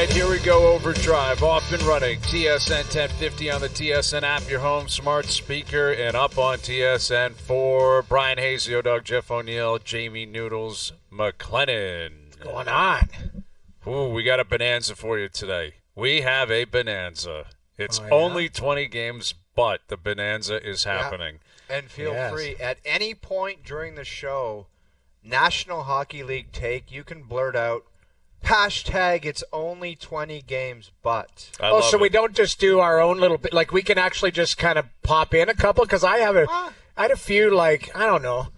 right, here we go. OverDrive, off and running. TSN 1050 on the TSN app, your home smart speaker, and up on TSN for Bryan Hayes, the O-Dog, Jeff O'Neill, Jamie Noodles McLennan. What's going on? Ooh, we got a bonanza for you today. We have a bonanza. It's yeah? only 20 games, but the bonanza is happening. Yeah. And feel free, at any point during the show, National Hockey League take, you can blurt out, hashtag it's only 20 games, but. So we don't just do our own little bit. Like, we can actually just kind of pop in a couple? Because I had a few, like, I don't know.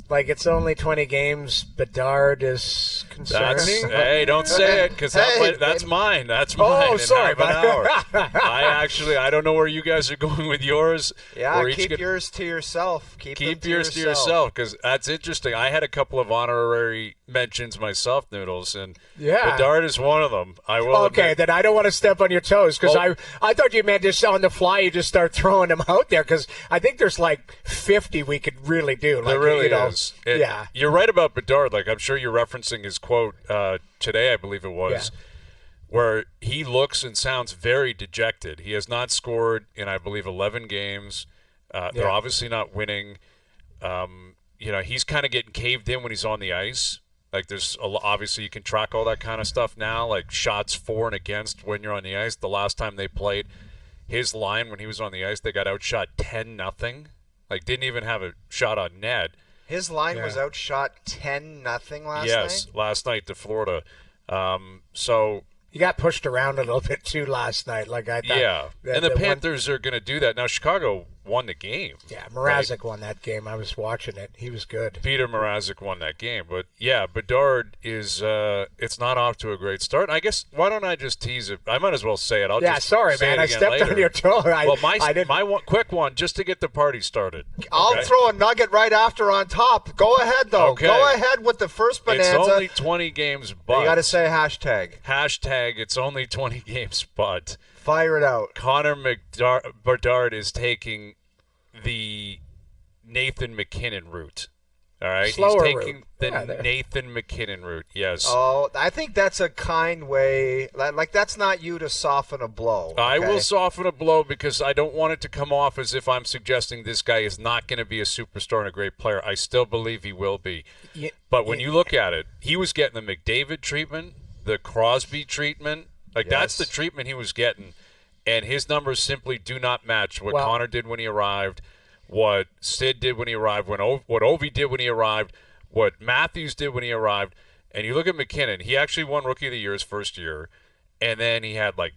Like, it's only 20 games. Bedard is concerning. Hey, don't say it, because that's mine. That's mine. Oh, sorry. In half an hour. I don't know where you guys are going with yours. Yeah, keep yours to yourself. Keep yours to yourself, because that's interesting. I had a couple of honorary mentions myself, Noodles, and Bedard is one of them. I will admit. Then I don't want to step on your toes, because I thought you meant just on the fly you just start throwing them out there, because I think there's like 50 we could really do. Like, there really is. Yeah. You're right about Bedard. Like, I'm sure you're referencing his quote today, I believe it was, where he looks and sounds very dejected. He has not scored in, I believe, 11 games. They're obviously not winning. He's kind of getting caved in when he's on the ice. Like, there's obviously you can track all that kind of stuff now, like shots for and against when you're on the ice. The last time they played, his line when he was on the ice, they got outshot 10-0. Like, didn't even have a shot on net. His line was outshot 10-0 last night? Yes, last night to Florida. So he got pushed around a little bit, too, last night. Like, I thought. Yeah, and the Panthers are going to do that. Now, Chicago won the game. Yeah, Mrazek won that game. I was watching it. He was good. Peter Mrazek won that game. But, yeah, Bedard is it's not off to a great start. I guess, why don't I just tease it? I might as well say it. Sorry, man. I stepped on your toe. My one, quick one, just to get the party started. I'll throw a nugget right after on top. Go ahead, though. Okay. Go ahead with the first bonanza. It's only 20 games, but. You got to say hashtag. Hashtag it's only 20 games, but. Fire it out. Connor Bedard is taking the Nathan McKinnon route. All right? He's taking the Nathan McKinnon route, yes. Oh, I think that's a kind way. Like, that's not you to soften a blow. Okay? I will soften a blow because I don't want it to come off as if I'm suggesting this guy is not going to be a superstar and a great player. I still believe he will be. Yeah, but when you look at it, he was getting the McDavid treatment, the Crosby treatment. Like, that's the treatment he was getting. And his numbers simply do not match what Connor did when he arrived, what Sid did when he arrived, what Ovi did when he arrived, what Matthews did when he arrived. And you look at McKinnon, he actually won Rookie of the Year his first year, and then he had like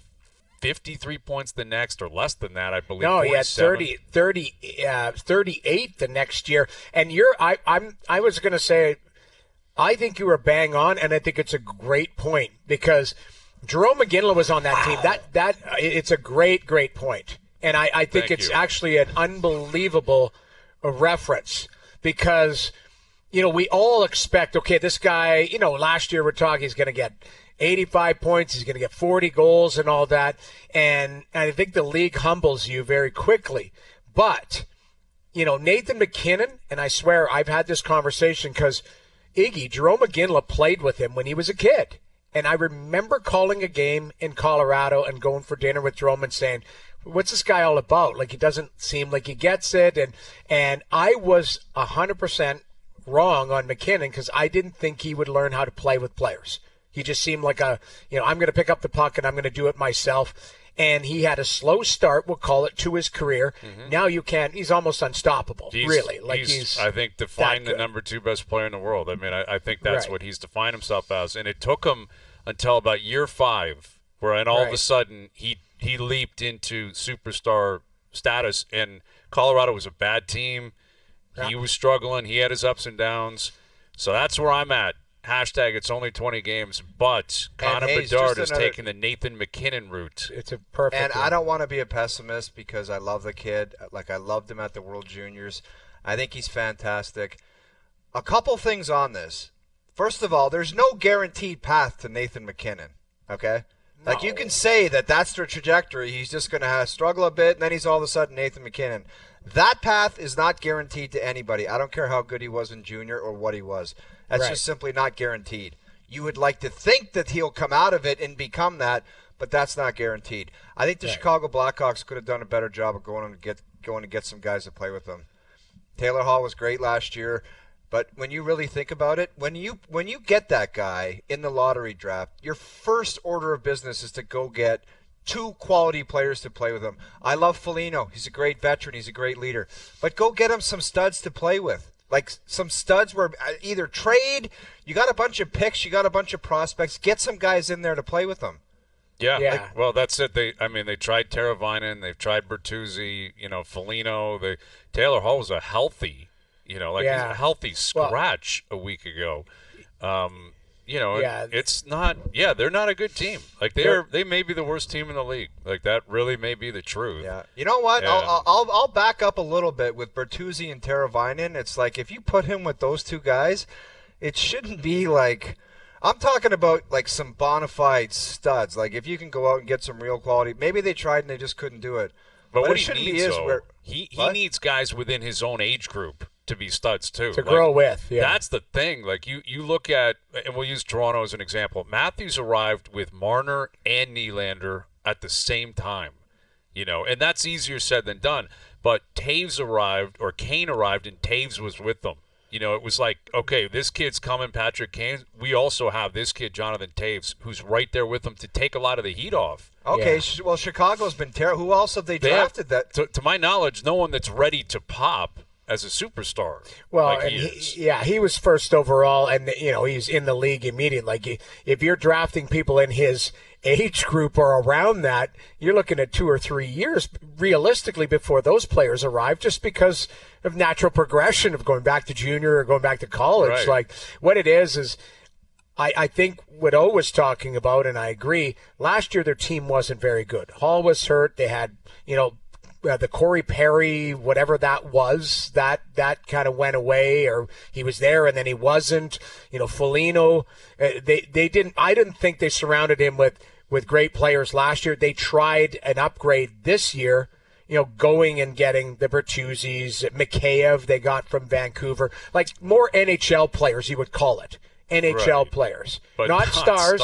53 points the next, or less than that, I believe. No, he had 38 the next year. And I was going to say, I think you were bang on, and I think it's a great point because Jerome McGinley was on that team. That it's a great point. And I think it's actually an unbelievable reference because, we all expect, okay, this guy, last year we're talking he's going to get 85 points, he's going to get 40 goals and all that. And I think the league humbles you very quickly. But, Nathan McKinnon, and I swear I've had this conversation because Jerome McGinley played with him when he was a kid. And I remember calling a game in Colorado and going for dinner with Jerome and saying, what's this guy all about? Like, he doesn't seem like he gets it. And I was 100% wrong on McKinnon because I didn't think he would learn how to play with players. He just seemed like I'm going to pick up the puck and I'm going to do it myself. And he had a slow start, we'll call it, to his career. Mm-hmm. Now he's almost unstoppable, really. Like he's I think, defined the number 2 best player in the world. I mean, I think that's what he's defined himself as. And it took him until about year 5, where all of a sudden he leaped into superstar status. And Colorado was a bad team. Yeah. He was struggling. He had his ups and downs. So that's where I'm at. Hashtag it's only 20 games, but Connor Bedard is taking the Nathan McKinnon route. It's a perfect And I don't want to be a pessimist because I love the kid. Like, I loved him at the World Juniors. I think he's fantastic. A couple things on this. First of all, there's no guaranteed path to Nathan McKinnon, okay? No. Like, you can say that that's their trajectory. He's just going to struggle a bit, and then he's all of a sudden Nathan McKinnon. That path is not guaranteed to anybody. I don't care how good he was in junior or what he was. That's just simply not guaranteed. You would like to think that he'll come out of it and become that, but that's not guaranteed. I think the Chicago Blackhawks could have done a better job of going to get some guys to play with them. Taylor Hall was great last year, but when you really think about it, when you get that guy in the lottery draft, your first order of business is to go get 2 quality players to play with him. I love Foligno. He's a great veteran. He's a great leader. But go get him some studs to play with. Like some studs where either trade, you got a bunch of picks, you got a bunch of prospects, get some guys in there to play with them. Yeah. Well, that's it. They tried Teravainen, they've tried Bertuzzi, Foligno. Taylor Hall was a healthy, he's a healthy scratch a week ago. It's not. Yeah, they're not a good team. Like they may be the worst team in the league. Like that really may be the truth. Yeah. You know what? Yeah. I'll back up a little bit with Bertuzzi and Teravainen. It's like if you put him with those 2 guys, it shouldn't be like. I'm talking about like some bona fide studs. Like if you can go out and get some real quality. Maybe they tried and they just couldn't do it. But what he needs is where he needs guys within his own age group to be studs too. To grow with. Yeah. That's the thing. Like you look at, and we'll use Toronto as an example. Matthews arrived with Marner and Nylander at the same time, and that's easier said than done. But Kane arrived, and Taves was with them. It was like, okay, this kid's coming, Patrick Kane. We also have this kid, Jonathan Taves, who's right there with them to take a lot of the heat off. Okay, well, Chicago's been terrible. Who else have they drafted that? To my knowledge, no one that's ready to pop as a superstar. Well, like he was first overall, and he's in the league immediately. Like if you're drafting people in his age group or around that, you're looking at 2 or 3 years realistically before those players arrive, just because of natural progression of going back to junior or going back to college. Right. Like what it is I think what O was talking about, and I agree, last year their team wasn't very good. Hall was hurt. They had, the Corey Perry, whatever that was, that kind of went away, or he was there and then he wasn't. Foligno, I didn't think they surrounded him with great players last year. They tried an upgrade this year, going and getting the Bertuzzis, Mikheyev they got from Vancouver, like more NHL players, you would call it. NHL players, but not stars.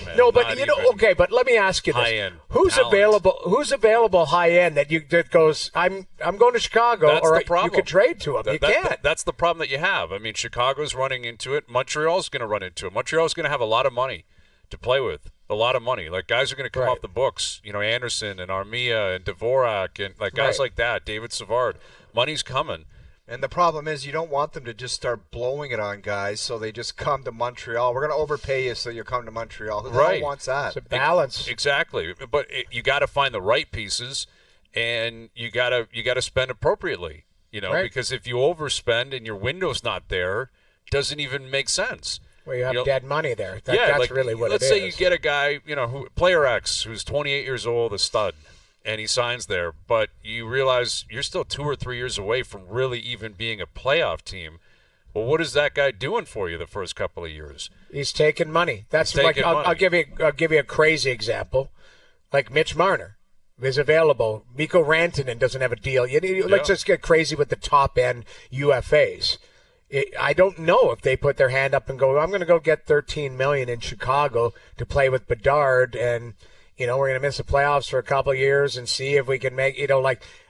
Man. No, but okay. But let me ask you this: who's available? Who's available high end that goes? I'm going to Chicago, that's or the problem. You could trade to him. You can't. That's the problem that you have. I mean, Chicago's running into it. Montreal's going to run into it. Montreal's going to have a lot of money to play with. A lot of money. Like guys are going to come off the books. Anderson and Armia and Dvorak and guys like that. David Savard. Money's coming. And the problem is you don't want them to just start blowing it on guys, so they just come to Montreal. We're going to overpay you so you come to Montreal. Who the hell wants that? It's a balance. Exactly. But you got to find the right pieces, and you got to spend appropriately. Because if you overspend and your window's not there, it doesn't even make sense. Well, you have dead money there. That's really what it is. Let's say you get a guy, player X, who's 28 years old, a stud. And he signs there, but you realize you're still 2 or 3 years away from really even being a playoff team. Well, what is that guy doing for you the first couple of years? He's taking money. I'll give you a crazy example, like Mitch Marner is available. Mikko Rantanen doesn't have a deal. Let's just get crazy with the top end UFAs. I don't know if they put their hand up and go, I'm going to go get $13 million in Chicago to play with Bedard and. We're going to miss the playoffs for a couple of years and see if we can make,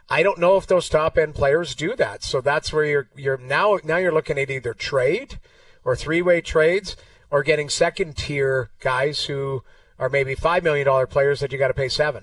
I don't know if those top end players do that. So that's where you're now you're looking at either trade or 3-way trades or getting second tier guys who are maybe $5 million players that you got to pay $7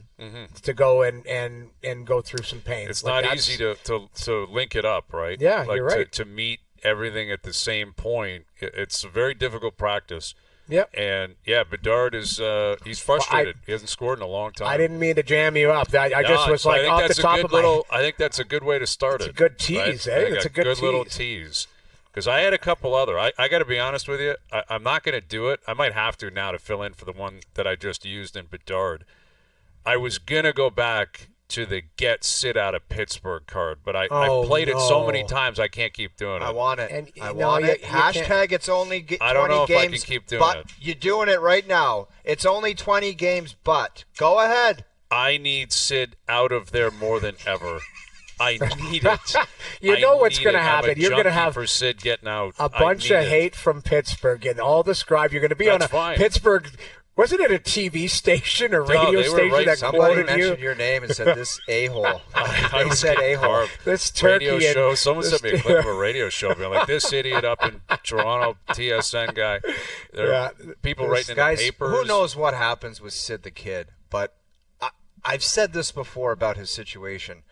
to go and go through some pain. It's not easy to link it up, right? Yeah, you're right. To meet everything at the same point, it's a very difficult practice. Yep. And Bedard is he's frustrated. He hasn't scored in a long time. I didn't mean to jam you up. I just was like off the top of my. I think that's a good way to start it. It's a good tease, right? It's a good tease. Little tease. Because I had a couple other. I got to be honest with you. I'm not going to do it. I might have to now to fill in for the one that I just used in Bedard. I was going to go back to the sit out of Pittsburgh card, but I played it so many times I can't keep doing it. I want it. I want it. Hashtag it's only 20 games. I don't know if I can keep doing it. You're doing it right now. It's only 20 games, but go ahead. I need Sid out of there more than ever. I need it. You know what's going to happen. You're going to have for Sid getting out. A bunch of hate from Pittsburgh and all the scribe. You're going to be on a Pittsburgh. Wasn't it a TV station or radio station right. that Somebody quoted mentioned your name and said, this a-hole. They said a-hole. This turkey. Radio show. Someone sent me a clip of a radio show being like, this idiot up in Toronto, TSN guy. People writing in the papers. Who knows what happens with Sid the Kid, but I've said this before about his situation.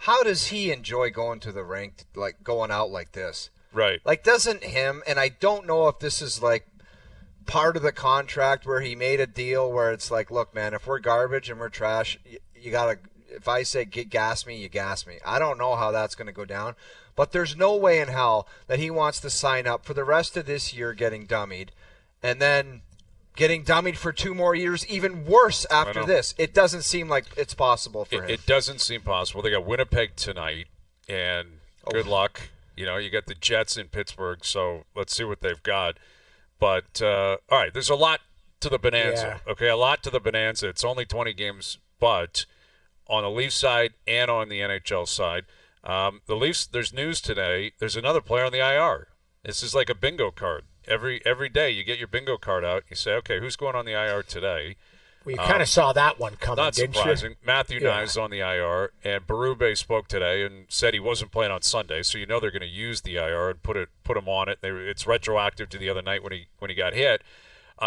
How does he enjoy going to the rink, like going out like this? Right. Like, doesn't him, and I don't know if this is like part of the contract where he made a deal where it's like, look, man, if we're garbage and we're trash, you got to, if I say gas me, you gas me. I don't know how that's going to go down, but there's no way in hell that he wants to sign up for the rest of this year getting dummied and then getting dummied for 2 more years, even worse after this. It doesn't seem like it's possible for him. It doesn't seem possible. They got Winnipeg tonight, and good luck. You got the Jets in Pittsburgh, so let's see what they've got. But, all right, there's a lot to the bonanza. Yeah. Okay, a lot to the bonanza. It's only 20 games, but on the Leafs side and on the NHL side, the Leafs, there's news today. There's another player on the IR. This is like a bingo card. Every day you get your bingo card out. You say, okay, who's going on the IR today? Well, you kind of saw that one coming, not didn't surprising. you? Matthew Nye is on the IR, and Berube spoke today and said he wasn't playing on Sunday, so they're going to use the IR and put him on it. It's retroactive to the other night when he got hit.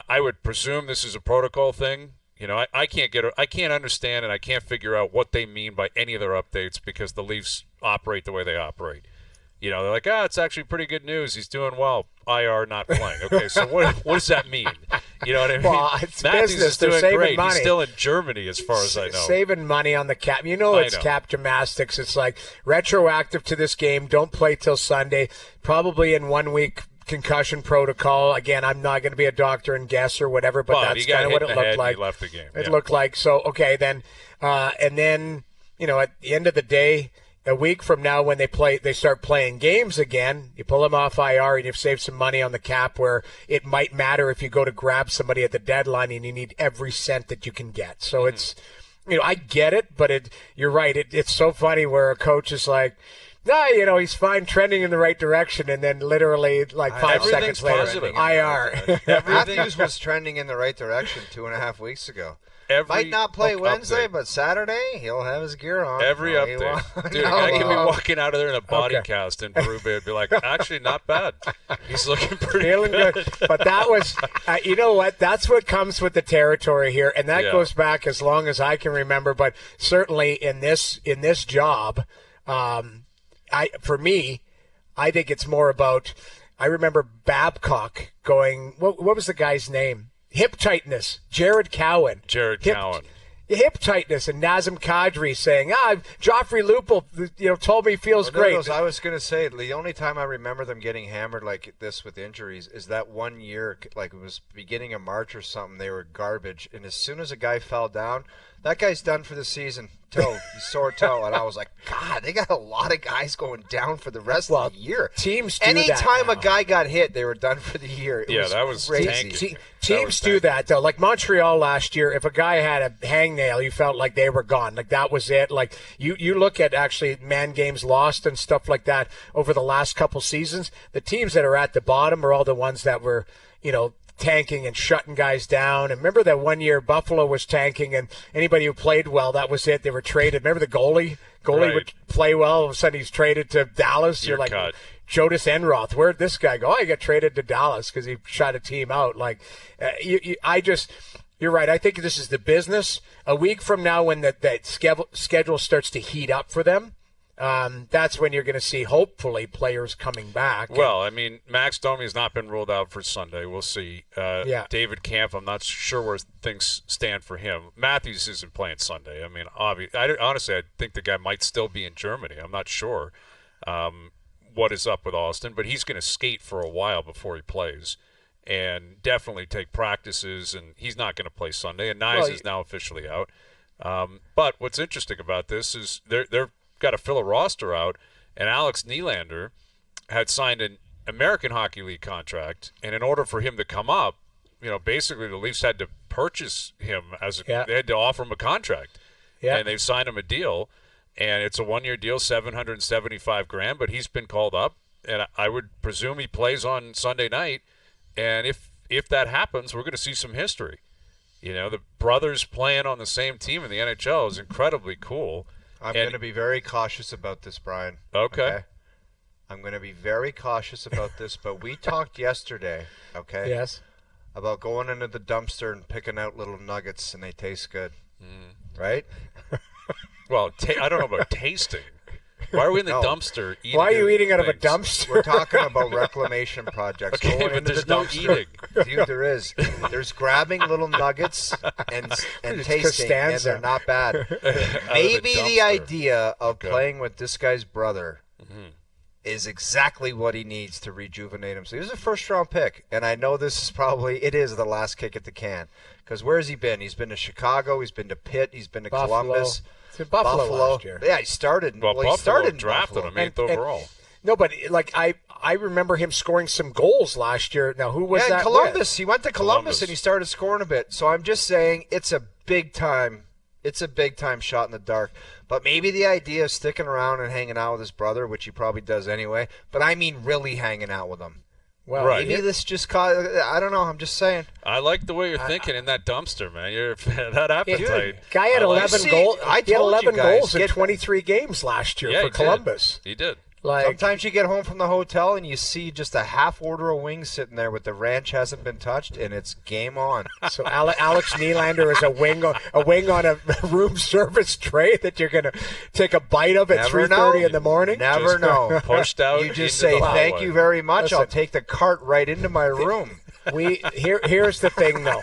I would presume this is a protocol thing. I can't understand and I can't figure out what they mean by any of their updates because the Leafs operate the way they operate. They're like, it's actually pretty good news. He's doing well. IR not playing. Okay, so what does that mean? You know what I mean? Well, it's Matthews business. is doing They're saving great. money. He's still in Germany, as far as I know. Saving money on the cap. It's cap gymnastics. It's like retroactive to this game. Don't play till Sunday. Probably in 1 week concussion protocol. Again, I'm not going to be a doctor and guess or whatever, but that's kind of what it looked like. He left the game. It looked like. So, okay, then, and then, at the end of the day, a week from now when they start playing games again, you pull them off IR and you've saved some money on the cap where it might matter if you go to grab somebody at the deadline and you need every cent that you can get. So it's, I get it, but you're right. It's so funny where a coach is like, he's fine, trending in the right direction, and then literally like 5 seconds later, IR. Matthews was trending in the right direction 2.5 weeks ago. Might not play Wednesday, but Saturday he'll have his gear on. Every update. Dude, a guy can be walking out of there in a body cast, and Berube would be like, actually, not bad. He's looking pretty good. But that was, you know what? That's what comes with the territory here, and that goes back as long as I can remember. But certainly in this job, for me, I think it's more about. I remember Babcock going. What was the guy's name? Hip tightness, Jared Cowan. Hip tightness, and Nazem Kadri saying, Joffrey Lupul, told me he feels great. I was going to say, the only time I remember them getting hammered like this with injuries is that 1 year, like it was beginning of March or something, they were garbage. And as soon as a guy fell down, that guy's done for the season. Sore toe. And I was like, God, they got a lot of guys going down for the rest of the year. Teams do Anytime that a guy got hit, they were done for the year. That was crazy. Teams do that, though. Like Montreal last year, if a guy had a hangnail, you felt like they were gone. Like that was it. Like you look at actually man games lost and stuff like that over the last couple seasons, the teams that are at the bottom are all the ones that were, tanking and shutting guys down. And remember that 1 year Buffalo was tanking, and anybody who played well, that was it. They were traded. Remember the goalie would play well. All of a sudden he's traded to Dallas. You're like, Jodis Enroth, where'd this guy go? He got traded to Dallas because he shot a team out. Like, you're right. I think this is the business. A week from now, when that schedule starts to heat up for them, that's when you're going to see, hopefully, players coming back. Well, I mean, Max Domi has not been ruled out for Sunday. We'll see. David Kampf, I'm not sure where things stand for him. Matthews isn't playing Sunday. I mean, honestly, I think the guy might still be in Germany. I'm not sure what is up with Austin, but he's going to skate for a while before he plays and definitely take practices, and he's not going to play Sunday. And Nyes is now officially out. But what's interesting about this is they're got to fill a roster out, and Alex Nylander had signed an American Hockey League contract, and in order for him to come up, basically the Leafs had to purchase him they had to offer him a contract, and they've signed him a deal, and it's a 1-year deal, $775,000. But he's been called up, and I would presume he plays on Sunday night. And if that happens, we're going to see some history. You know, the brothers playing on the same team in the NHL is incredibly cool. I'm going to be very cautious about this, Brian. Okay. I'm going to be very cautious about this, but we talked yesterday, okay? Yes. About going into the dumpster and picking out little nuggets, and they taste good, right? Well, I don't know about tasting. Why are we in the dumpster eating? Why are you eating out of a things? dumpster? We're talking about reclamation projects. Okay, Going but into there's the no dumpster. eating. Dude, there is. There's grabbing little nuggets and tasting, and Costanza. they're not bad. Maybe the idea of playing with this guy's brother is exactly what he needs to rejuvenate him. So he was a first-round pick, and I know this is it is the last kick at the can. Because where has he been? He's been to Chicago. He's been to Pitt. He's been to Columbus. To Buffalo last year. Yeah, he started. Well, he Buffalo started in drafted Buffalo. him 8th overall. No, but like I remember him scoring some goals last year. Now, who was Yeah, that in Columbus. with? He went to Columbus and he started scoring a bit. So I'm just saying it's a big time shot in the dark. But maybe the idea of sticking around and hanging out with his brother, which he probably does anyway, but I mean really hanging out with him. Well, Right. Maybe this just I don't know. I'm just saying. I like the way you're thinking in that dumpster, man. You're that appetite. Guy had I like 11 it. goals. I He had told you 11 guys, goals in 23 games last year Yeah, for he did. Columbus. He did. Like, Sometimes you get home from the hotel and you see just a half order of wings sitting there with the ranch hasn't been touched, and it's game on. so Alex Nylander is a wing on a room service tray that you're going to take a bite of at 3:30 in the morning. Never Just know. Pushed out. You just into say the thank hallway. you very much. I'll Listen. take the cart right into my room. Here's the thing though.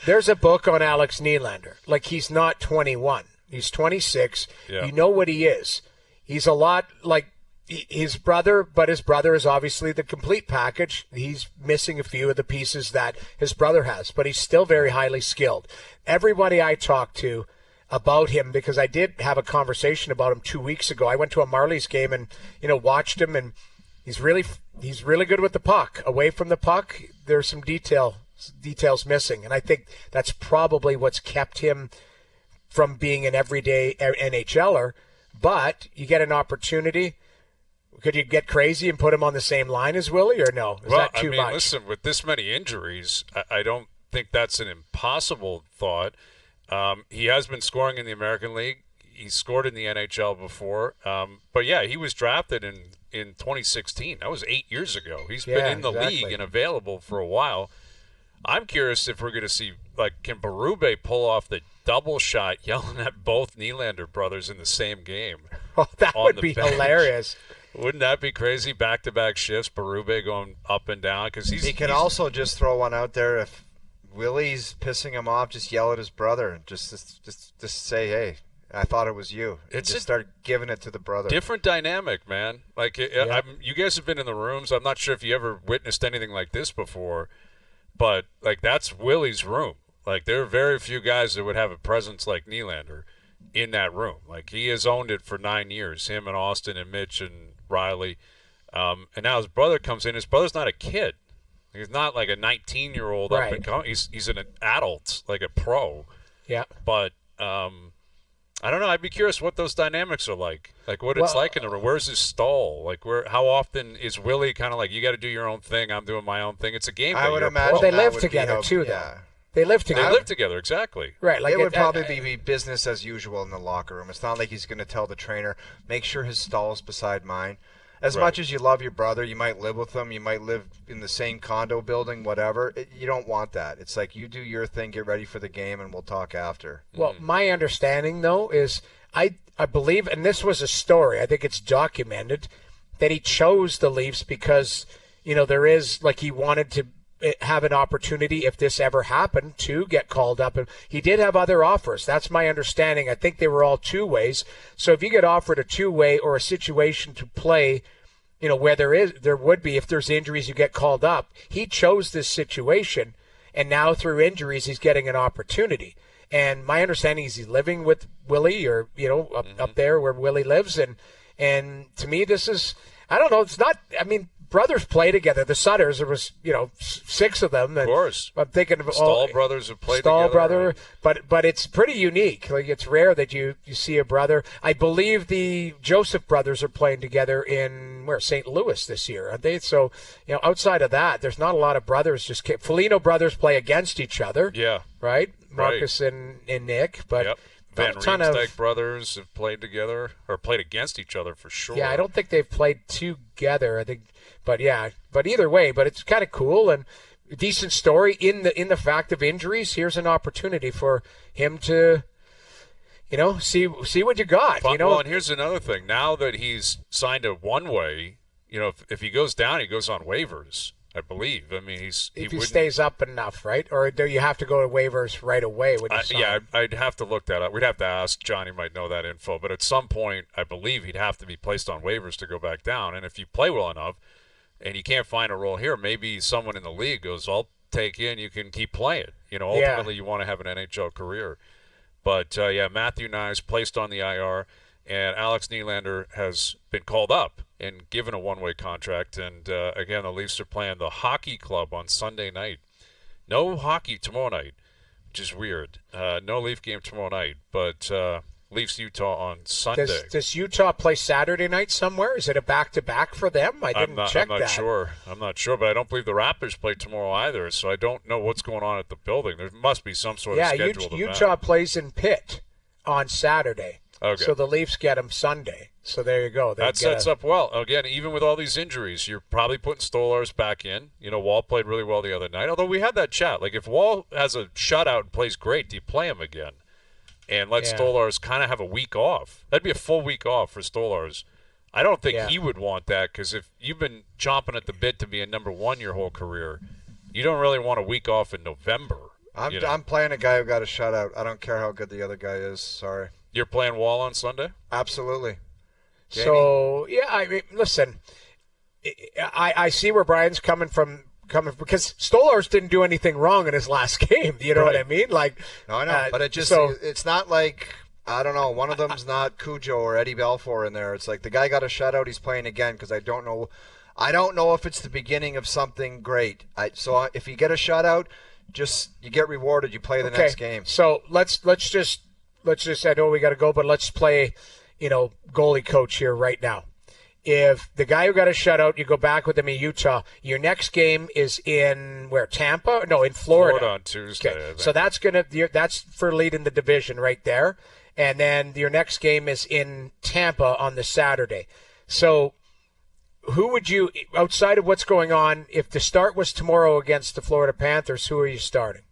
There's a book on Alex Nylander. Like, he's not 21. He's 26. Yeah. You know what he is. He's a lot like his brother, but his brother is obviously the complete package. He's missing a few of the pieces that his brother has, but he's still very highly skilled. Everybody I talked to about him, because I did have a conversation about him 2 weeks ago. I went to a Marlies game and watched him, and he's really good with the puck. Away from the puck, there's some details missing, and I think that's probably what's kept him from being an everyday NHLer. But you get an opportunity. Could you get crazy and put him on the same line as Willie, or no? Is that too much? Listen, with this many injuries, I don't think that's an impossible thought. He has been scoring in the American League. He scored in the NHL before. But, yeah, he was drafted in 2016. That was 8 years ago. He's been in the league and available for a while. I'm curious if we're going to see, like, can Berube pull off the double shot yelling at both Nylander brothers in the same game? Oh, that on would the be bench? hilarious. Wouldn't that be crazy? Back-to-back shifts, Berube going up and down because He can also just throw one out there if Willie's pissing him off. Just yell at his brother and just say, "Hey, I thought it was you." And It's just a start giving it to the brother. different dynamic, man. Like you guys have been in the rooms. I'm not sure if you ever witnessed anything like this before, but like that's Willie's room. Like there are very few guys that would have a presence like Nylander in that room. Like he has owned it for 9 years. Him and Austin and Mitch and Riley, and now his brother comes in. His brother's not a kid. He's not like a 19-year-old up and coming. He's an adult, like a pro. Yeah. But I don't know. I'd be curious what those dynamics are like. Like what it's like in the room. Where's his stall? Like how often is Willie kind of like, you got to do your own thing, I'm doing my own thing? It's a game. I would imagine. Well, they that live would be together how- too, though. yeah. They live together. They live together, exactly. Right. Like It would probably be business as usual in the locker room. It's not like he's going to tell the trainer, make sure his stall's beside mine. As Right. much as you love your brother, you might live with him, you might live in the same condo building, whatever. You don't want that. It's like you do your thing, get ready for the game, and we'll talk after. Well, my understanding, though, is I believe, and this was a story, I think it's documented, that he chose the Leafs because, there is, like, he wanted to have an opportunity if this ever happened to get called up. And he did have other offers. That's my understanding. I think they were all two ways. So if you get offered a two-way or a situation to play, where there would be, if there's injuries, you get called up. He chose this situation, and now through injuries, he's getting an opportunity. And my understanding is he's living with Willie, or up there where Willie lives. And to me, this is, I don't know. It's not. I mean, brothers play together. The Sutters, there was 6 of them. And of course. I'm thinking of Stahl brothers have played Stahl together. brother, but it's pretty unique. Like, it's rare that you see a brother. I believe the Joseph brothers are playing together in St. Louis this year, aren't they? So outside of that, there's not a lot of brothers. Just Foligno brothers play against each other. Yeah. Right, Marcus and Nick, but. Yep. Van Riemsdyk brothers have played together or played against each other for sure. Yeah, I don't think they've played together. I think, but either way, but it's kind of cool and a decent story in the fact of injuries. Here's an opportunity for him to, see what you got. Well, and here's another thing. Now that he's signed a one-way, if he goes down, he goes on waivers. I believe. I mean, if he stays up enough, right? Or do you have to go to waivers right away when you sign? Yeah, I'd have to look that up. We'd have to ask. Johnny might know that info. But at some point, I believe he'd have to be placed on waivers to go back down. And if you play well enough and you can't find a role here, maybe someone in the league goes, I'll take you and you can keep playing. Ultimately, you want to have an NHL career. But, Matthew Knies placed on the IR, and Alex Nylander has been called up and given a one-way contract. And, again, the Leafs are playing the hockey club on Sunday night. No hockey tomorrow night, which is weird. No Leaf game tomorrow night, but Leafs-Utah on Sunday. Does Utah play Saturday night somewhere? Is it a back-to-back for them? I didn't check that. I'm not sure, but I don't believe the Raptors play tomorrow either, so I don't know what's going on at the building. There must be some sort of scheduled event. Utah plays in Pitt on Saturday. Okay. So the Leafs get them Sunday. So there you go. That sets up well. Again, even with all these injuries, you're probably putting Stolarz back in. Wall played really well the other night, although we had that chat. Like, if Wall has a shutout and plays great, do you play him again? And let Stolarz kind of have a week off. That'd be a full week off for Stolarz. I don't think he would want that, because if you've been chomping at the bit to be a number one your whole career, you don't really want a week off in November. I'm playing a guy who got a shutout. I don't care how good the other guy is. Sorry. You're playing Wall on Sunday? Absolutely. Jamie? So, I mean, listen, I see where Brian's coming from because Stolarz didn't do anything wrong in his last game. You know what I mean? Like, no, I know, but it's not like, I don't know, one of them's not Cujo or Eddie Belfour in there. It's like the guy got a shutout, he's playing again, because I don't know if it's the beginning of something great. So if you get a shutout, you get rewarded. You play the next game. So let's just I know we got to go, but let's play, goalie coach here right now. If the guy who got a shutout, you go back with him in Utah, your next game is in Tampa? No, in Florida. Florida on Tuesday. Okay. So that's for leading the division right there. And then your next game is in Tampa on the Saturday. So who would you, outside of what's going on, if the start was tomorrow against the Florida Panthers, who are you starting?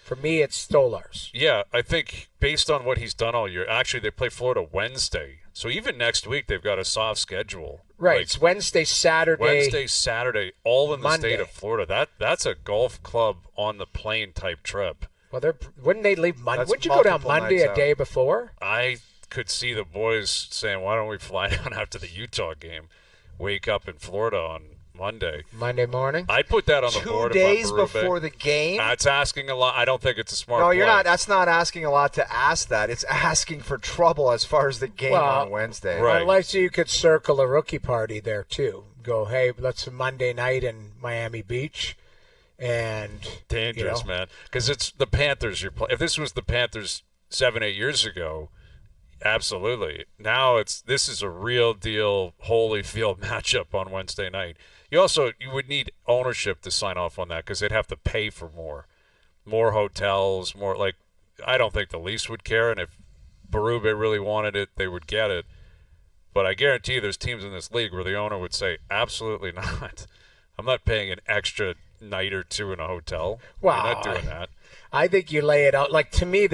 For me, it's Stolarz. Yeah, I think based on what he's done all year, actually they play Florida Wednesday. So even next week they've got a soft schedule. Right, it's Wednesday, Saturday, all in the Monday. state of Florida. That's a golf club on the plane type trip. Well, wouldn't they leave Monday? That's Wouldn't you go down multiple Monday nights a out. day before? I could see the boys saying, why don't we fly down after the Utah game, wake up in Florida on Monday morning? I'd put that on the board. 2 days Berube. before the game? That's asking a lot. I don't think it's a smart No, play. you're not. That's not asking a lot to ask that. It's asking for trouble as far as the game on Wednesday. Right. Unless you could circle a rookie party there, too. Go, hey, let's Monday night in Miami Beach. And dangerous, man. Because it's the Panthers you're playing. If this was the Panthers 7-8 years ago, absolutely. Now this is a real deal Holyfield matchup on Wednesday night. You would need ownership to sign off on that, because they'd have to pay for more hotels, more, like, I don't think the Leafs would care, and if Berube really wanted it, they would get it. But I guarantee you there's teams in this league where the owner would say, absolutely not. I'm not paying an extra night or two in a hotel. Wow. You're not doing that. I think you lay it out. Like, to me,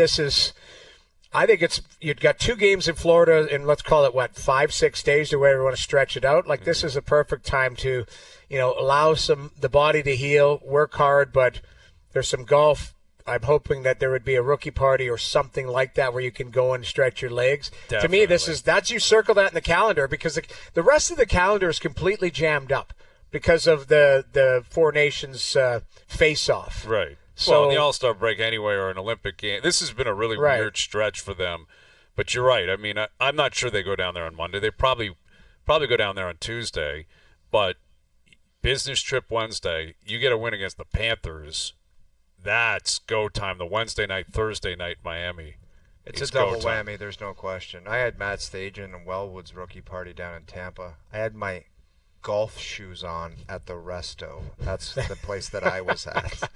you've got 2 games in Florida in, let's call it, 5-6 days, or whatever you want to stretch it out. Like, this is a perfect time to, allow the body to heal, work hard, but there's some golf. I'm hoping that there would be a rookie party or something like that where you can go and stretch your legs. Definitely. To me, that's you circle that in the calendar, because the rest of the calendar is completely jammed up because of the Four Nations face-off. Right. So, well, the All-Star break anyway, or an Olympic game. This has been a really weird stretch for them. But you're right. I mean, I'm not sure they go down there on Monday. They probably go down there on Tuesday. But business trip Wednesday. You get a win against the Panthers. That's go time. The Wednesday night, Thursday night, Miami. It's a double whammy. There's no question. I had Matt Stajan and Wellwood's rookie party down in Tampa. I had my golf shoes on at the Resto. That's the place that I was at.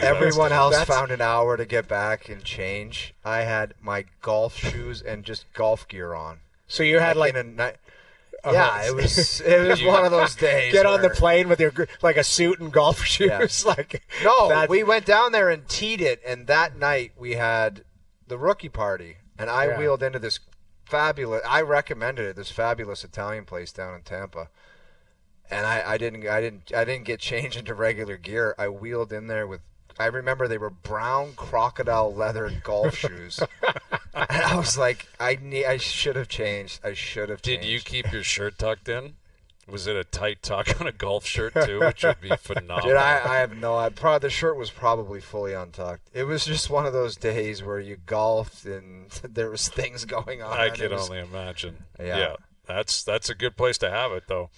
Everyone else found an hour to get back and change. I had my golf shoes and just golf gear on. So you had yeah, it was one of those days. Get on the plane with your a suit and golf shoes. Yeah. We went down there and teed it, and that night we had the rookie party, and I wheeled into this fabulous. I recommended it. This fabulous Italian place down in Tampa, and I didn't get changed into regular gear. I wheeled in there with. I remember they were brown crocodile leather golf shoes. And I was like, I should have changed. Did you keep your shirt tucked in? Was it a tight tuck on a golf shirt too, which would be phenomenal? Dude, I have no idea. The shirt was probably fully untucked. It was just one of those days where you golfed and there was things going on. I can only imagine. Yeah, that's a good place to have it though.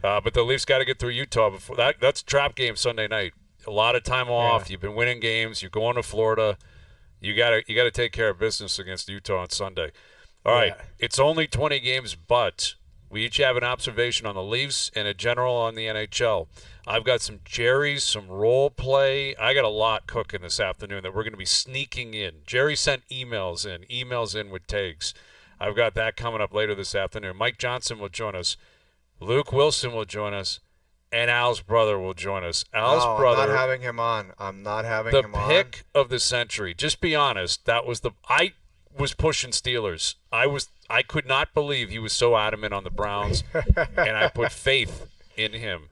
But the Leafs got to get through Utah before that. That's a trap game Sunday night. A lot of time off. Yeah. You've been winning games. You're going to Florida. You gotta take care of business against Utah on Sunday. All right. It's only 20 games, but we each have an observation on the Leafs and a general on the NHL. I've got some Jerry's, some role play. I got a lot cooking this afternoon that we're going to be sneaking in. Jerry sent emails in with takes. I've got that coming up later this afternoon. Mike Johnson will join us. Luke Wilson will join us. And Al's brother will join us. Al's brother. I'm not having him on. The pick of the century. Just be honest. I was pushing Steelers. I could not believe he was so adamant on the Browns, and I put faith in him.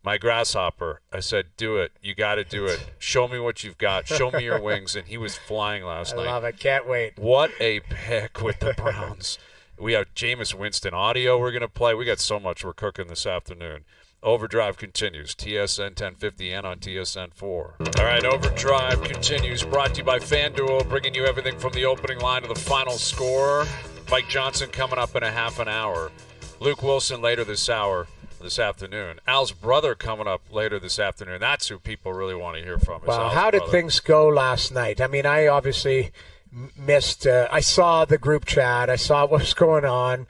My grasshopper. I said, do it. You got to do it. Show me what you've got. Show me your wings. And he was flying last night. I love it. Can't wait. What a pick with the Browns. We have Jameis Winston audio we're going to play. We got so much we're cooking this afternoon. Overdrive continues, TSN 1050 and on TSN 4. All right, Overdrive continues, brought to you by FanDuel, bringing you everything from the opening line to the final score. Mike Johnson coming up in a half an hour. Luke Wilson later this afternoon. Al's brother coming up later this afternoon. That's who people really want to hear from. Well, how did things go last night? I mean, I obviously missed. I saw the group chat. I saw what was going on.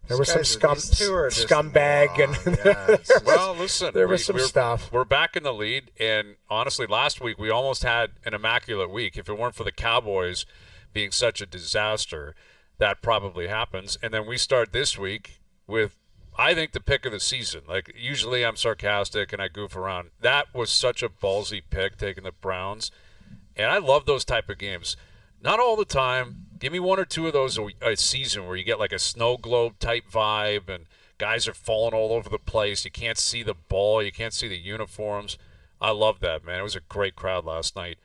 There was some scumbag, and well, listen, there was some stuff. We're back in the lead, and honestly, last week we almost had an immaculate week. If it weren't for the Cowboys being such a disaster, that probably happens. And then we start this week with, I think, the pick of the season. Like, usually I'm sarcastic and I goof around. That was such a ballsy pick, taking the Browns, and I love those type of games. Not all the time. Give me one or two of those a season where you get like a snow globe type vibe and guys are falling all over the place. You can't see the ball. You can't see the uniforms. I love that, man. It was a great crowd last night.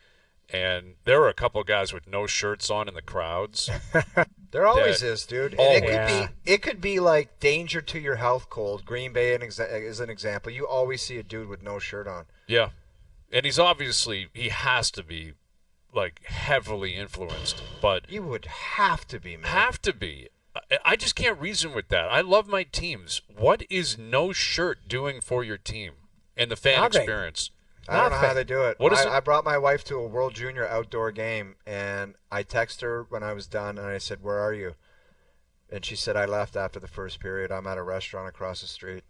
And there were a couple of guys with no shirts on in the crowds. There always is, dude. And it could be like danger to your health cold. Green Bay is an example. You always see a dude with no shirt on. Yeah. And he has to be like heavily influenced, but you would have to be, man. Have to be. I just can't reason with that. I love my teams. What is no shirt doing for your team and the fan experience? I don't know how they do it. What is it? I brought my wife to a World Junior outdoor game, and I texted her when I was done, and I said, "Where are you?" And she said, "I left after the first period. I'm at a restaurant across the street."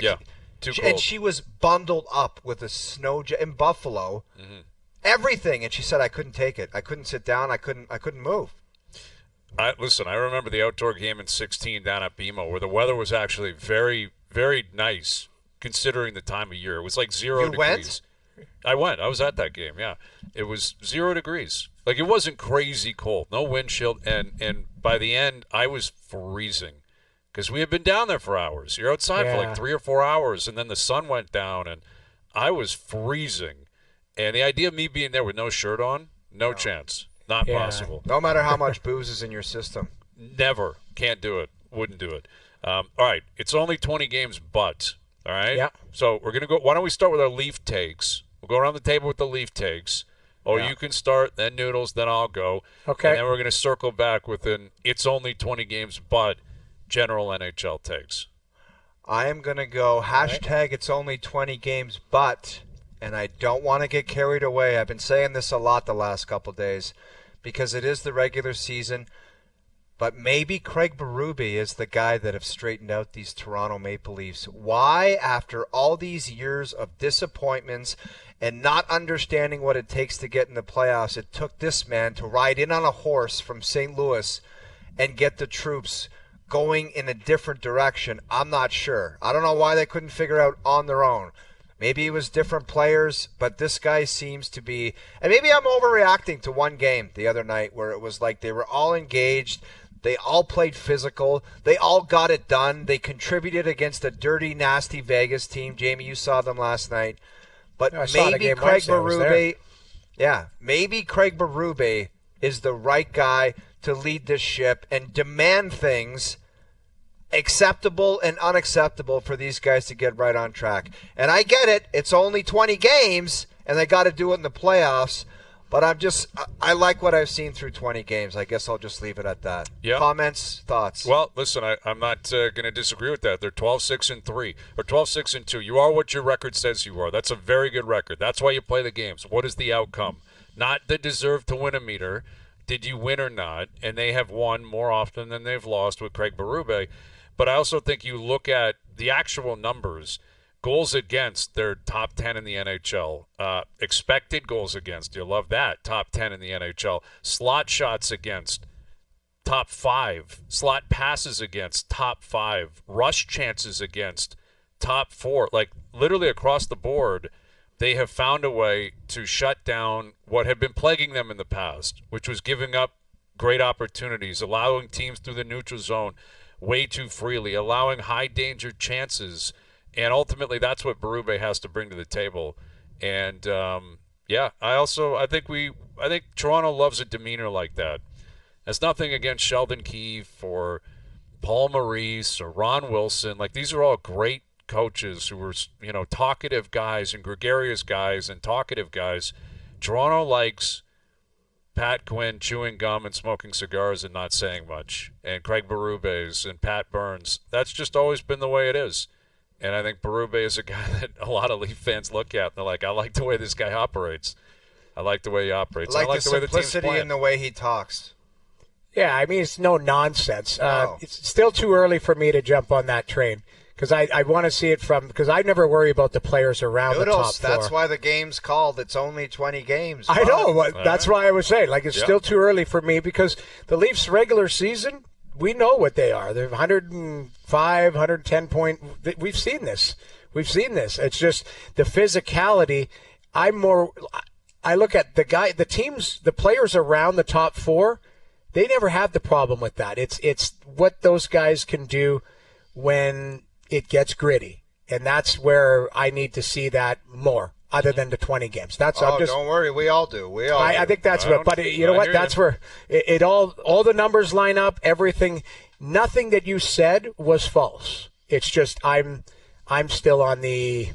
Yeah, too cold. And she was bundled up with a snow in Buffalo. Mm-hmm. Everything, and she said I couldn't take it. I couldn't sit down. I couldn't move. Listen, I remember the outdoor game in 16 down at BMO where the weather was actually very, very nice considering the time of year. It was like 0 degrees. I went. I was at that game, yeah. It was 0 degrees. Like, it wasn't crazy cold. No wind chill. And by the end, I was freezing because we had been down there for hours. You're outside for like 3 or 4 hours, and then the sun went down, and I was freezing. And the idea of me being there with no shirt on, no chance. Not possible. No matter how much booze is in your system. Never. Can't do it. Wouldn't do it. All right. It's only 20 games, but, all right? Yeah. So we're going to go. Why don't we start with our Leaf takes? We'll go around the table with the Leaf takes. You can start, then Noodles, then I'll go. Okay. And then we're going to circle back with an it's only 20 games, but general NHL takes. I am going to go hashtag it's only 20 games, but, and I don't want to get carried away. I've been saying this a lot the last couple days because it is the regular season, but maybe Craig Berube is the guy that have straightened out these Toronto Maple Leafs. Why, after all these years of disappointments and not understanding what it takes to get in the playoffs, it took this man to ride in on a horse from St. Louis and get the troops going in a different direction? I'm not sure. I don't know why they couldn't figure out on their own. Maybe it was different players, but this guy seems to be, and maybe I'm overreacting to one game the other night where it was like they were all engaged, they all played physical, they all got it done, they contributed against a dirty, nasty Vegas team. Jamie, you saw them last night. But maybe Craig Berube, maybe Craig Berube is the right guy to lead this ship and demand things acceptable and unacceptable for these guys to get right on track. And I get it. It's only 20 games, and they got to do it in the playoffs. But I like what I've seen through 20 games. I guess I'll just leave it at that. Yeah. Comments, thoughts? Well, listen, I'm not going to disagree with that. They're 12-6-3 or 12-6-2. You are what your record says you are. That's a very good record. That's why you play the games. What is the outcome? Not the deserve to win a meter. Did you win or not? And they have won more often than they've lost with Craig Berube. But I also think you look at the actual numbers. Goals against, they're top 10 in the NHL. Expected goals against, you love that, top 10 in the NHL. Slot shots against, top 5. Slot passes against, top 5. Rush chances against, top 4. Like, literally across the board, they have found a way to shut down what had been plaguing them in the past, which was giving up great opportunities, allowing teams through the neutral zone way too freely, allowing high-danger chances. And ultimately, that's what Berube has to bring to the table. And, I think Toronto loves a demeanor like that. There's nothing against Sheldon Keefe or Paul Maurice or Ron Wilson. Like, these are all great coaches who were, talkative guys and gregarious guys and talkative guys. Toronto likes Pat Quinn chewing gum and smoking cigars and not saying much. And Craig Berube's and Pat Burns. That's just always been the way it is. And I think Berube is a guy that a lot of Leaf fans look at and they're like, I like the way this guy operates. I like the way he operates. I like the way the team's simplicity in the way he talks. Yeah, I mean, it's no nonsense. No. It's still too early for me to jump on that train because I want to see it because I never worry about the players around the top four. That's why the game's called It's Only 20 Games. I know. That's why I was saying, it's still too early for me because the Leafs' regular season, we know what they are. They're 105, 110 point. We've seen this. It's just the physicality. I look at the teams, the players around the top four. They never have the problem with that. It's what those guys can do when it gets gritty, and that's where I need to see that more. Other than the 20 games, don't worry, we all do. I think that's what. But you know what? That's where it all the numbers line up. Everything, nothing that you said was false. It's just I'm still on the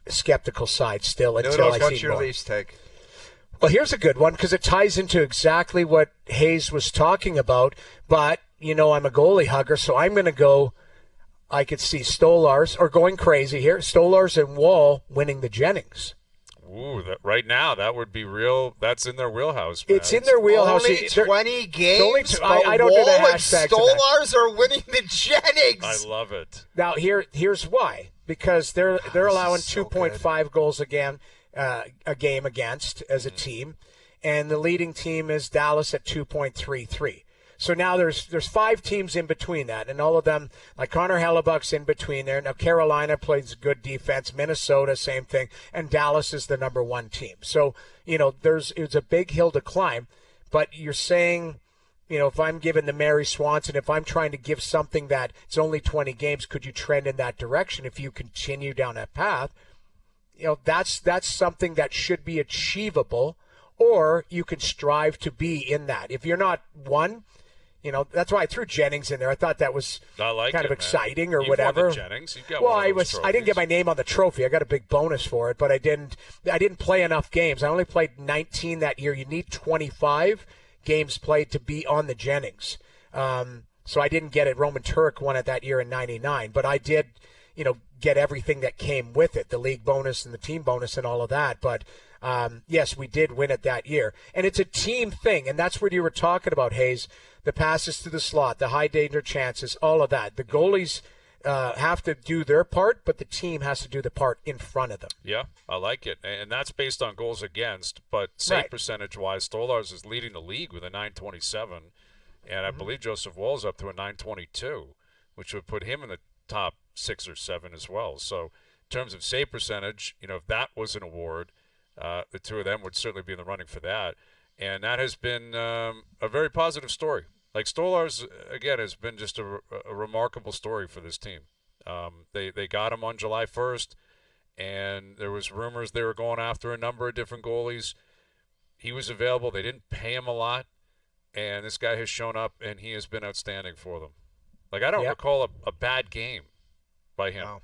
skeptical side still until I see what's your more. Leafs take? Well, here's a good one because it ties into exactly what Hayes was talking about. But I'm a goalie hugger, so I'm going to go. I could see Stolarz, or going crazy here, Stolarz and Wall winning the Jennings. Ooh, right now, that would be real. That's in their wheelhouse, man. It's in their wheelhouse. Only 20 games, I don't Wall do the and hashtags Stolarz are winning the Jennings. I love it. Now, here's why. Because they're allowing 2.5 goals a game against as a team, and the leading team is Dallas at 2.33. So now there's 5 teams in between that, and all of them, like Connor Hellebuck's in between there. Now Carolina plays good defense, Minnesota same thing, and Dallas is the number 1 team. So it's a big hill to climb. But you're saying, if I'm giving the Mary Swanson, if I'm trying to give something that it's only 20 games, could you trend in that direction if you continue down that path? That's something that should be achievable, or you can strive to be in that. If you're not one. That's why I threw Jennings in there. I thought that was kind of exciting or whatever. Won the Jennings. You've got one of those trophies. I didn't get my name on the trophy. I got a big bonus for it, but I didn't play enough games. I only played 19 that year. You need 25 games played to be on the Jennings. So I didn't get it. Roman Turek won it that year in '99, but I did get everything that came with it, the league bonus and the team bonus and all of that. But yes, we did win it that year. And it's a team thing, and that's what you were talking about, Hayes. The passes to the slot, the high danger chances, all of that. The goalies have to do their part, but the team has to do the part in front of them. Yeah, I like it. And that's based on goals against, but save Right. percentage-wise, Stolarz is leading the league with a .927, and I believe Joseph Woll's up to a .922, which would put him in the top 6 or 7 as well. So in terms of save percentage, if that was an award, the two of them would certainly be in the running for that. And that has been a very positive story. Like Stolarz, again, has been just a remarkable story for this team. They got him on July 1st, and there was rumors they were going after a number of different goalies. He was available. They didn't pay him a lot, and this guy has shown up, and he has been outstanding for them. Like, I don't recall a bad game by him. No.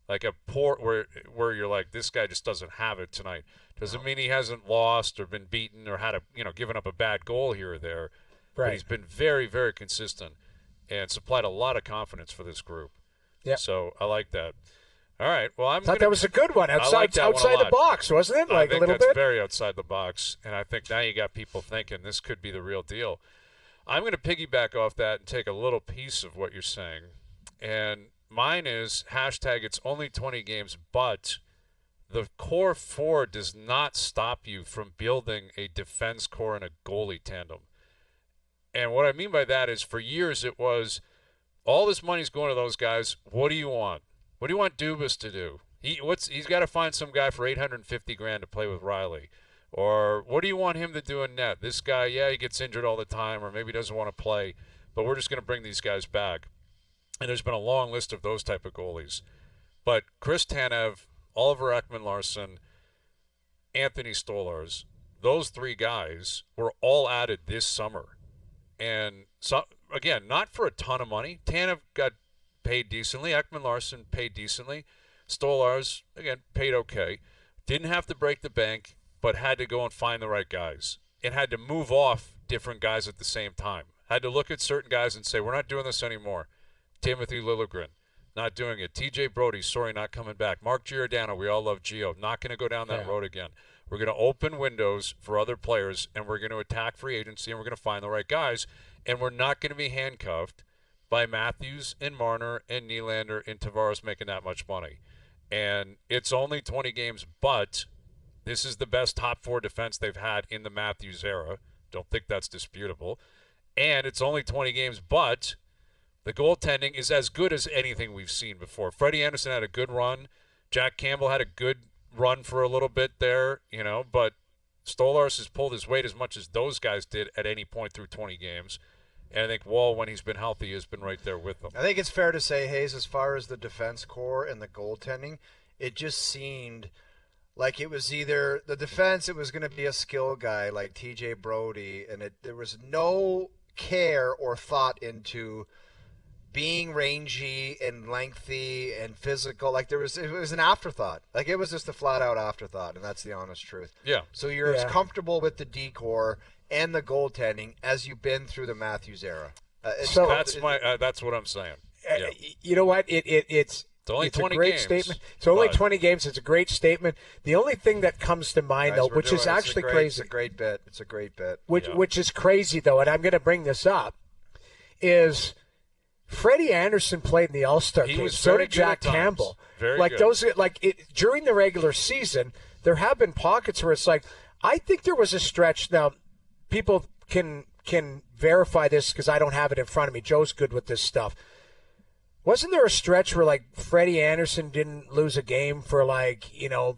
Like a poor where you're like, this guy just doesn't have it tonight. Doesn't mean he hasn't lost or been beaten or had given up a bad goal here or there. Right. But he's been very, very consistent and supplied a lot of confidence for this group. Yeah. So I like that. All right. Well, I thought that was a good one. Outside that one a the lot. box, wasn't it? I Like think a little that's bit. very outside the box, and I think now you got people thinking this could be the real deal. I'm going to piggyback off that and take a little piece of what you're saying, and mine is hashtag it's only 20 games, but the core 4 does not stop you from building a defense core and a goalie tandem. And what I mean by that is for years it was all this money's going to those guys. What do you want? What do you want Dubas to do? He's got to find some guy for $850,000 to play with Riley. Or what do you want him to do in net? This guy, he gets injured all the time, or maybe doesn't want to play, but we're just going to bring these guys back. And there's been a long list of those type of goalies. But Chris Tanev, Oliver Ekman-Larsson, Anthony Stolarz, those 3 guys were all added this summer. And so, again, not for a ton of money. Tanev got paid decently. Ekman-Larsson paid decently. Stolarz, again, paid okay. Didn't have to break the bank, but had to go and find the right guys. And had to move off different guys at the same time. Had to look at certain guys and say, we're not doing this anymore. Timothy Liljegren, not doing it. TJ Brody, sorry, not coming back. Mark Giordano, we all love Gio, not going to go down that road again. We're going to open windows for other players, and we're going to attack free agency, and we're going to find the right guys. And we're not going to be handcuffed by Matthews and Marner and Nylander and Tavares making that much money. And it's only 20 games, but this is the best top 4 defense they've had in the Matthews era. Don't think that's disputable. And it's only 20 games, but the goaltending is as good as anything we've seen before. Freddie Anderson had a good run. Jack Campbell had a good run for a little bit there, but Stolarz has pulled his weight as much as those guys did at any point through 20 games. And I think Wall, when he's been healthy, has been right there with them. I think it's fair to say, Hayes, as far as the defense core and the goaltending, it just seemed like it was either the defense, it was going to be a skill guy like TJ Brody, and there was no care or thought into being rangy and lengthy and physical. Like it was an afterthought. Like it was just a flat out afterthought, and that's the honest truth. Yeah. So you're as comfortable with the D-core and the goaltending as you've been through the Matthews era. So that's what I'm saying. Yeah. You know what? It's only 20 a great games. statement. It's only 20 games. It's a great statement. The only thing that comes to mind, though, which is actually crazy. It's a great bit. It's a great bit. Which is crazy, though, and I'm going to bring this up, is Freddie Anderson played in the All-Star game. So did Jack Campbell. Very like good. those, during the regular season, there have been pockets where it's like, I think there was a stretch. Now, people can verify this because I don't have it in front of me. Joe's good with this stuff. Wasn't there a stretch where Freddie Anderson didn't lose a game for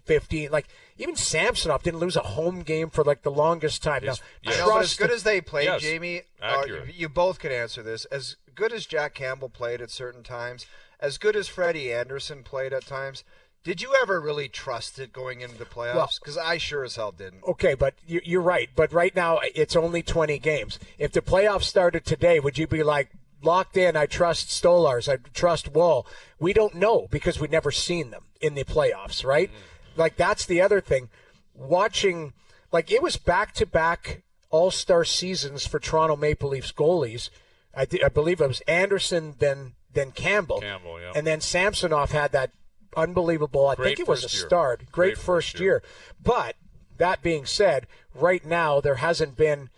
15? Even Samsonov didn't lose a home game for the longest time. Now, I know, but as good as they played, Yes. Jamie, Accurate. you both can answer this. As good as Jack Campbell played at certain times, as good as Freddie Anderson played at times, did you ever really trust it going into the playoffs? Because I sure as hell didn't. Okay, but you're right. But right now, it's only 20 games. If the playoffs started today, would you be locked in, I trust Stolarz, I trust Wall? We don't know because we've never seen them in the playoffs, right? That's the other thing. Watching, it was back-to-back all-star seasons for Toronto Maple Leafs goalies. I believe it was Anderson, then than Campbell. Yeah. And then Samsonov had that unbelievable, I think it was a start. Great first year. But that being said, right now there hasn't been,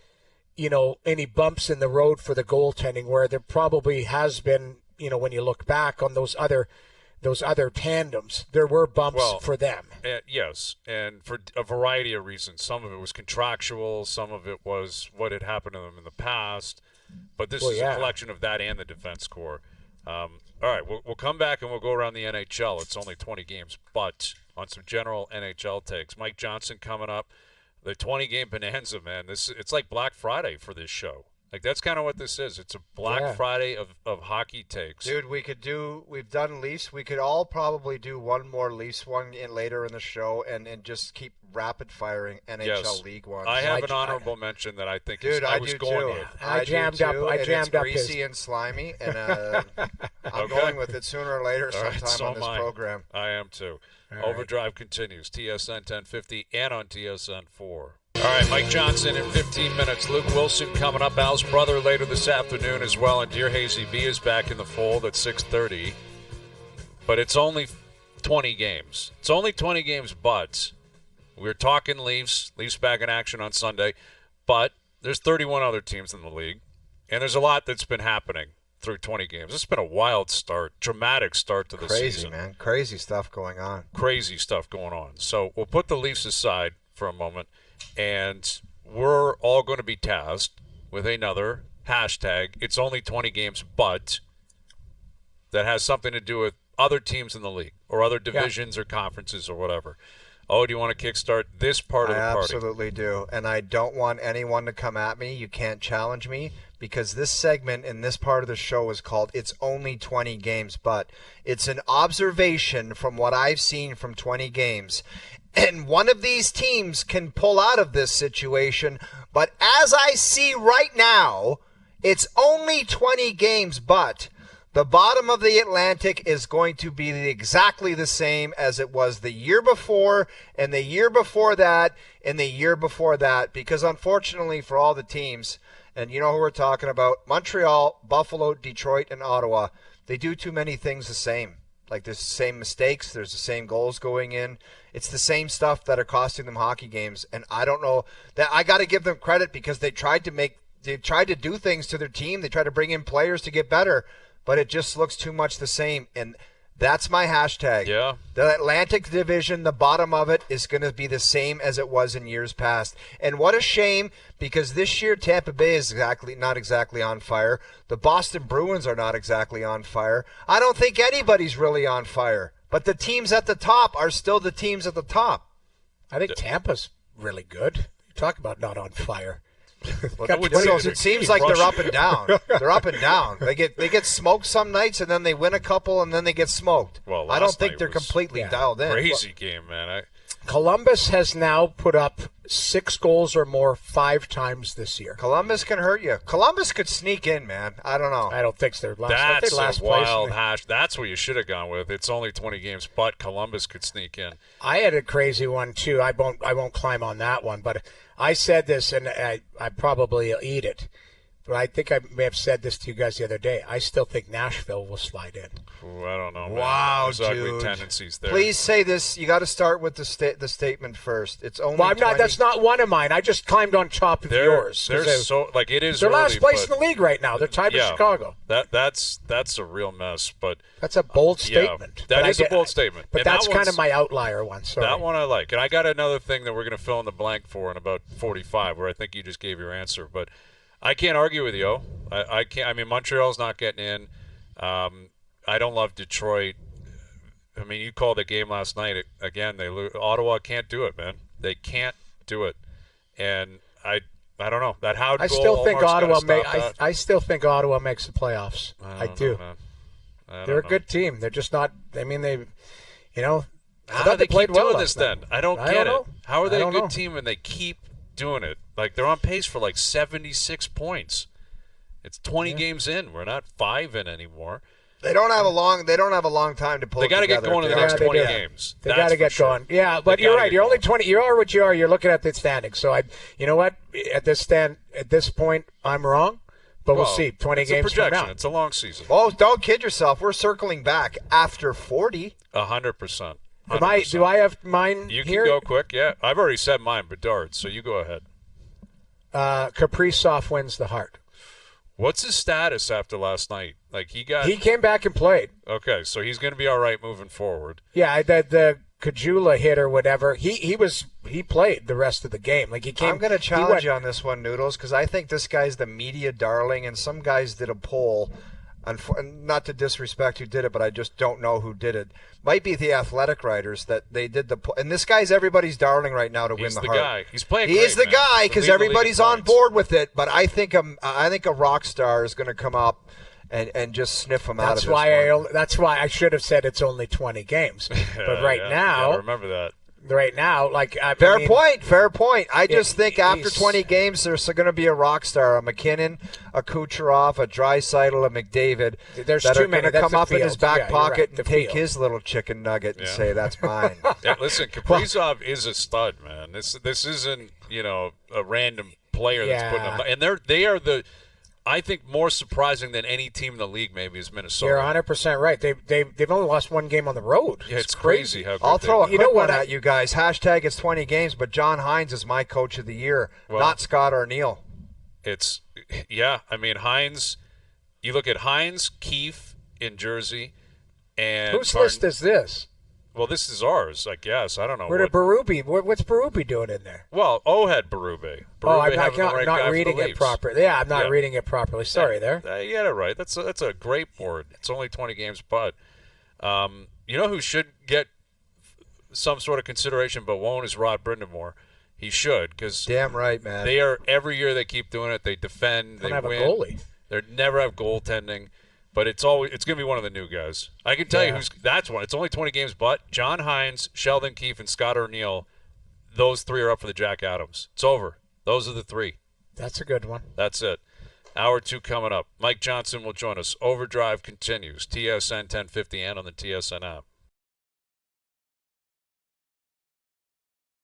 any bumps in the road for the goaltending where there probably has been, when you look back on those other tandems, there were bumps for them. Yes, and for a variety of reasons. Some of it was contractual, some of it was what had happened to them in the past. But this is a collection of that and the defense core. All right, we'll come back and we'll go around the NHL. It's only 20 games, but on some general NHL takes. Mike Johnson coming up. The 20-game bonanza, man. It's like Black Friday for this show. Like, that's kind of what this is. It's a Black Friday of hockey takes. Dude, we've done Leafs. We could all probably do one more Leafs one later in the show and just keep rapid firing NHL League ones. I have an honorable mention that I think I was do going too. with. I jammed up it's greasy and slimy, and I'm going with it sooner or later sometime on this program. I am too. OverDrive continues. TSN 1050 and on TSN 4. All right, Mike Johnson in 15 minutes. Luke Wilson coming up. Al's brother later this afternoon as well. And Dear Hazy B is back in the fold at 6:30. But it's only 20 games. It's only 20 games, but we're talking Leafs. Leafs back in action on Sunday. But there's 31 other teams in the league. And there's a lot that's been happening through 20 games. It's been a wild start, dramatic start to the season. Crazy, man. Crazy stuff going on. Crazy stuff going on. So we'll put the Leafs aside for a moment. And we're all going to be tasked with another hashtag. It's only 20 games, but that has something to do with other teams in the league or other divisions or conferences or whatever. Oh, do you want to kickstart this part of the party? I absolutely do. And I don't want anyone to come at me. You can't challenge me because this segment in this part of the show is called It's Only 20 Games, but it's an observation from what I've seen from 20 games. And one of these teams can pull out of this situation. But as I see right now, it's only 20 games, but the bottom of the Atlantic is going to be exactly the same as it was the year before and the year before that and the year before that. Because unfortunately for all the teams, and you know who we're talking about, Montreal, Buffalo, Detroit, and Ottawa, they do too many things the same. Like there's the same mistakes, there's the same goals going in. It's the same stuff that are costing them hockey games. And I don't know that I got to give them credit because they tried to do things to their team. They tried to bring in players to get better, but it just looks too much the same. And that's my hashtag. Yeah. The Atlantic Division, the bottom of it is going to be the same as it was in years past. And what a shame, because this year Tampa Bay is not exactly on fire. The Boston Bruins are not exactly on fire. I don't think anybody's really on fire. But the teams at the top are still the teams at the top. I think Tampa's really good. You talk about not on fire. It seems like they're up and down. They're up and down. They get smoked some nights, and then they win a couple, and then they get smoked. Well, I don't think they're completely dialed in. Crazy game, man. Columbus has now put up 6 goals or more 5 times this year. Columbus can hurt you. Columbus could sneak in, man. I don't know. I don't think they're last. That's a wild hash. That's what you should have gone with. It's only 20 games, but Columbus could sneak in. I had a crazy one too. I won't climb on that one, but I said this, and I probably eat it. But I think I may have said this to you guys the other day. I still think Nashville will slide in. Ooh, I don't know, man. Wow, There's ugly tendencies there. Please say this. You got to start with the statement first. It's only. Well, I'm not. That's not one of mine. I just climbed on top of yours. They're so like it is. They're early, last place in the league right now. They're tied with Chicago. That's a real mess. But that's a bold statement. That is a bold statement. But that's kind of my outlier one. Sorry. That one I like, and I got another thing that we're going to fill in the blank for in about 45, where I think you just gave your answer, but. I can't argue with you. I can't. I mean, Montreal's not getting in. I don't love Detroit. I mean, you called the game last night. Again, they lose. Ottawa can't do it, man. They can't do it. And I don't know. That Howard goal. I still think Ottawa makes the playoffs. I do. They're a good team. They're just not. I mean, how do they keep doing this then? I don't get it. How are they a good team and they keep doing it? Like they're on pace for like 76 points. It's 20 games in. We're not 5 in anymore. They don't have a long time to pull. They got to get going in the next 20 games. They got to get going. Yeah, but you're right. You're only 20. You are what you are. You're looking at the standings. So you know what? At this point, I'm wrong. But we'll see. 20 it's games a projection. from now. It's a long season. Oh, don't kid yourself. We're circling back after 40. 100%. Do I have mine You here? can go quick, yeah. I've already said mine, Bedard, so you go ahead. Kaprizov wins the Hart. What's his status after last night? Like he came back and played. Okay, so he's going to be all right moving forward. Yeah, the Kajula hit or whatever. He played the rest of the game. Like he came. I'm going to challenge you on this one, Noodles, because I think this guy's the media darling, and some guys did a poll. And not to disrespect who did it, but I just don't know who did it. Might be the Athletic writers that they did the poll. And this guy's everybody's darling right now to win the Hart. Guy. He's playing. He great, is the man. guy because Leading the league everybody's in on points. board with it. But I think a rock star is going to come up and just sniff him out of this one. That's why I should have said it's only 20 games. But right now, remember that. Right now, like fair point. I just think after 20 games, there's going to be a rock star, a McKinnon, a Kucherov, a Draisaitl, a McDavid. There's that too are going many. to come up in field. his back pocket right. and take his little chicken nugget and say, "That's mine." Yeah, listen, Kaprizov is a stud, man. This isn't a random player that's putting up, and they are the. I think more surprising than any team in the league maybe is Minnesota. You're 100% right. They've only lost one game on the road. Yeah, it's crazy how good I'll throw a quick one at you guys. Hashtag it's 20 games, but John Hines is my coach of the year, not Scott O'Neill. I mean, Hines, you look at Hines, Keefe in Jersey, and whose list is this? Well, this is ours, I guess. I don't know. Where did Berube? What's Berube doing in there? Well, had Berube. I'm not reading it properly. Yeah, I'm not reading it properly. Sorry there. You got it right. That's a great board. It's only 20 games, but you know who should get some sort of consideration but won't is Rod Brindamore. He should, because damn right, man. They are every year they keep doing it. They defend. They have win. A goalie. They never have goaltending. But it's going to be one of the new guys. I can tell you that's one. It's only 20 games, but John Hines, Sheldon Keefe, and Scott O'Neill, those three are up for the Jack Adams. It's over. Those are the three. That's a good one. That's it. Hour 2 coming up. Mike Johnson will join us. Overdrive continues. TSN 1050 and on the TSN app.